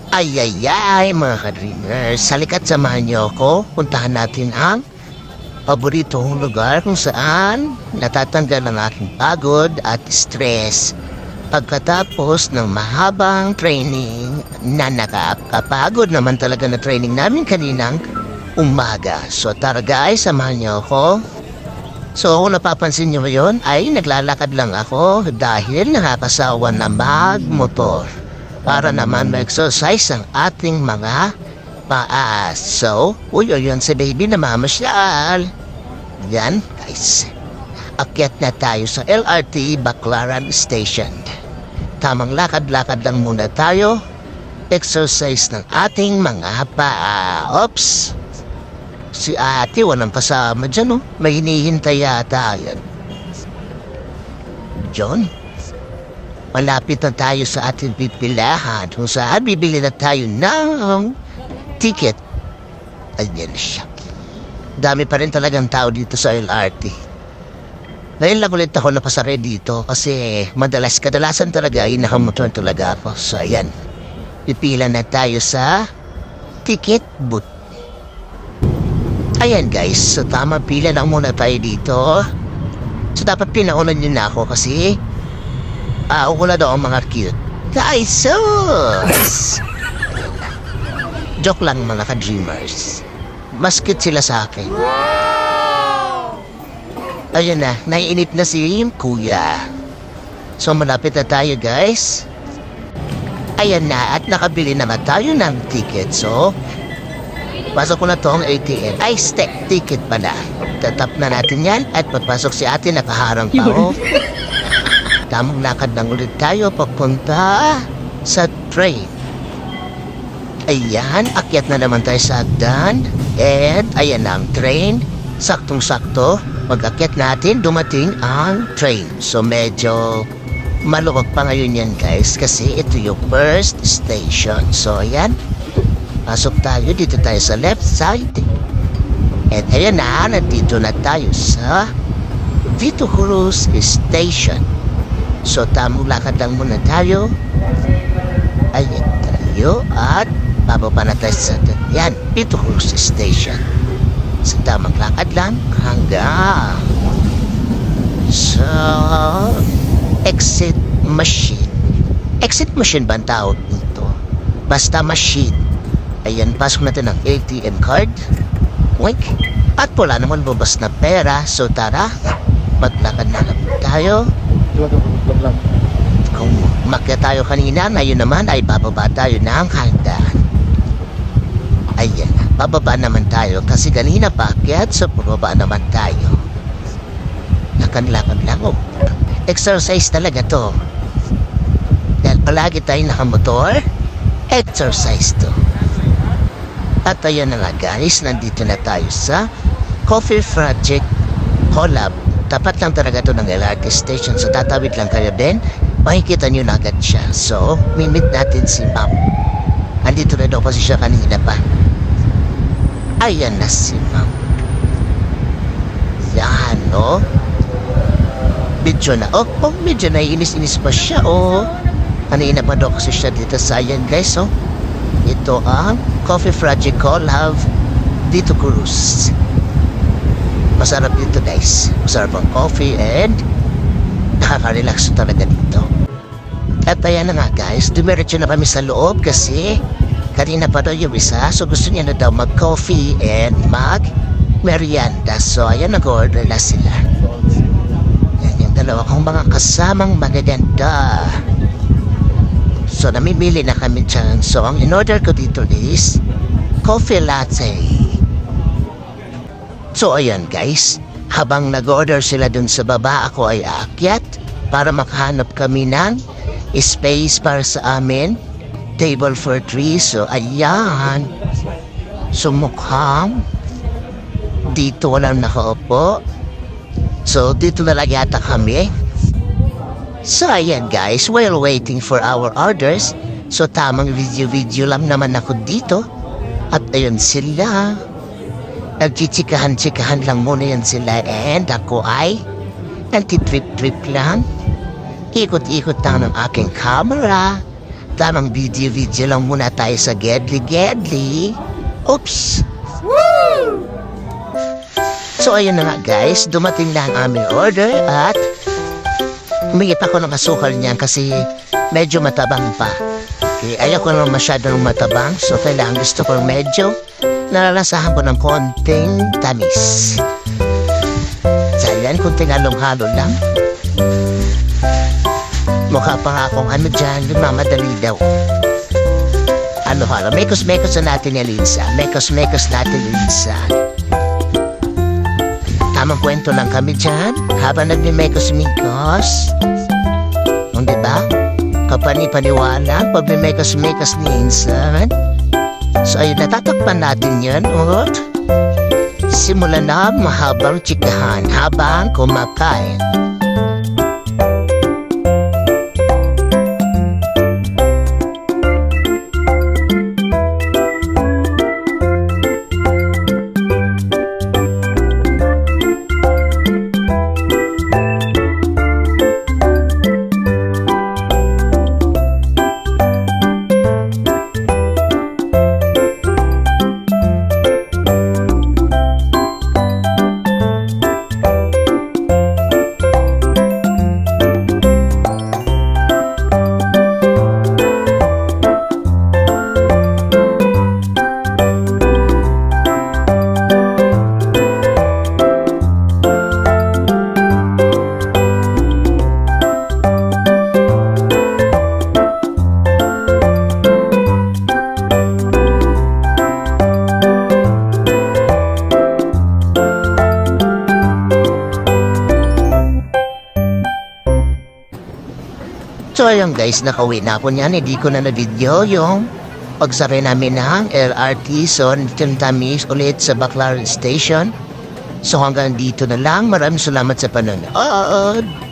Ay, mga ka-dreamers, halika't samahan niyo ako. Puntahan natin ang paboritong lugar kung saan natatanggal ang aking pagod at stress pagkatapos ng mahabang training na nakakapagod naman talaga na training namin kaninang umaga. So tara guys, samahan niyo ako. So kung napapansin niyo yun, ay naglalakad lang ako dahil nakakasawa na magmotor para naman ma-exercise ang ating mga paa. So, yun si baby na mamasyal. Yan, guys. Akyat na tayo sa LRT Baclaran Station. Tamang lakad-lakad lang muna tayo. Exercise ng ating mga paa. Oops! Si ate walang kasama dyan, oh. May hinihintay yata yan. John? Malapit na tayo sa ating pipilahan kung saan bibili na tayo ng ticket. Ayan siya. Dami pa rin talagang tao dito sa LRT. Ngayon lang ulit ako napasare dito kasi kadalasan talaga ay nakamotor talaga ako. So ayan, pipila na tayo sa ticket booth. Ayan guys, so tama, pila lang muna tayo dito. So dapat pinaunan nyo na ako kasi wala daw ang mga cute. Guys, so joke lang mga ka-dreamers. Mas cute sila sa akin. Ayun na, naiinip na si kuya. So malapit na tayo guys. Ayan na, at nakabili naman tayo ng ticket. So pasok ko na tong ATM. Ay, ticket pala. Tatap na natin yan at papasok si ate, nakaharang pa ako. Tamang lakad lang ulit tayo papunta sa train. Ayan, akyat na naman tayo sa hagdan. And ayan na ang train. Saktong-sakto, pag-akyat natin, dumating ang train. So medyo maluwag pa ngayon yan guys kasi ito yung first station. So ayan, pasok tayo, dito tayo sa left side. And ayan na, nandito na tayo sa Vito Cruz Station. So tamang lakad lang muna tayo. Ayan tayo at bababa na tayo sa yan, Vito Cruz Station. So tamang lakad lang hanggang sa exit machine. Exit machine ba ang tawag nito? Basta machine. Ayan, pasok natin ang ATM card. Wink. At wala naman bubas na pera. So tara, maglakad na lang tayo. Kung umakyat tayo kanina, ngayon naman ay bababa tayo ng hagdan. Ayan, bababa naman tayo kasi kanina paakyat, so bumaba naman tayo. Lakad-lakad lang, oh. Exercise talaga to. Dahil palagi tayo nakamotor, exercise to. At ayan na nga guys, nandito na tayo sa Coffee Project Collab. Tapat lang talaga to ng LRT station. So tatawid lang kayo din, makikita nyo na agad siya. So, mimit natin si ma'am. Andito na daw kasi siya kanina pa. Ayan na si ma'am. Yan, no? Medyo na, medyo na inis-inis pa siya, kanina pa daw kasi siya dito sa ayan guys, ito ang Coffee Project Collab Vito Cruz. Masarap dito guys. Masarap ang coffee and nakaka-relax talaga dito. At ayan na nga guys, dumiretso na kami sa loob kasi kanina pa daw yung isa. So gusto niya na daw mag-coffee and mag-merienda. So ayan, nag-order na sila. Yan yung dalawa kong mga kasamang magaganda. So namimili na kami dyan. So ang in-order ko dito is coffee latte. So ayan guys, habang nag-order sila dun sa baba, ako ay aakyat para makahanap kami ng space para sa amin. Table for 3. So ayan, so mukhang dito walang nakaupo. So dito na lang yata kami. So ayan guys, while waiting for our orders, so tamang video lang naman ako dito. At ayun sila, nagchichikahan lang muna yan sila. And ako ay nagtitrip lang. Ikot-ikot lang ng aking camera tamang video lang muna tayo sa Gedli. Oops! So ayun na nga guys, dumating na ang aming order at humigit ako ng asukal niyan kasi medyo matabang pa. Okay, ayaw ko naman masyadong matabang, so kailangan gusto ko medyo nalalasahan ko ng konting tamis. So yan, konting halong-halo lang. Mukha pa nga akong ano dyan, mamadali daw. Halo-halo, mekos-mekos na natin ni Linsa. Mekos-mekos natin ni Linsa. Tamang kwento lang kami dyan, habang nagmimekos-mekos. O diba? Kapani-paniwala, pag mimekos-mekos ni Linsa. So ayun, natatakpan natin yan, uot. Simulan na mahabang chikahan habang kumakain. So ayun guys, nakauwi na ako niyan. Hindi ko na na-video yung pagsakay namin ng LRT. So nagtatamis ulit sa Baclaran Station. So hanggang dito na lang. Maraming salamat sa panonood.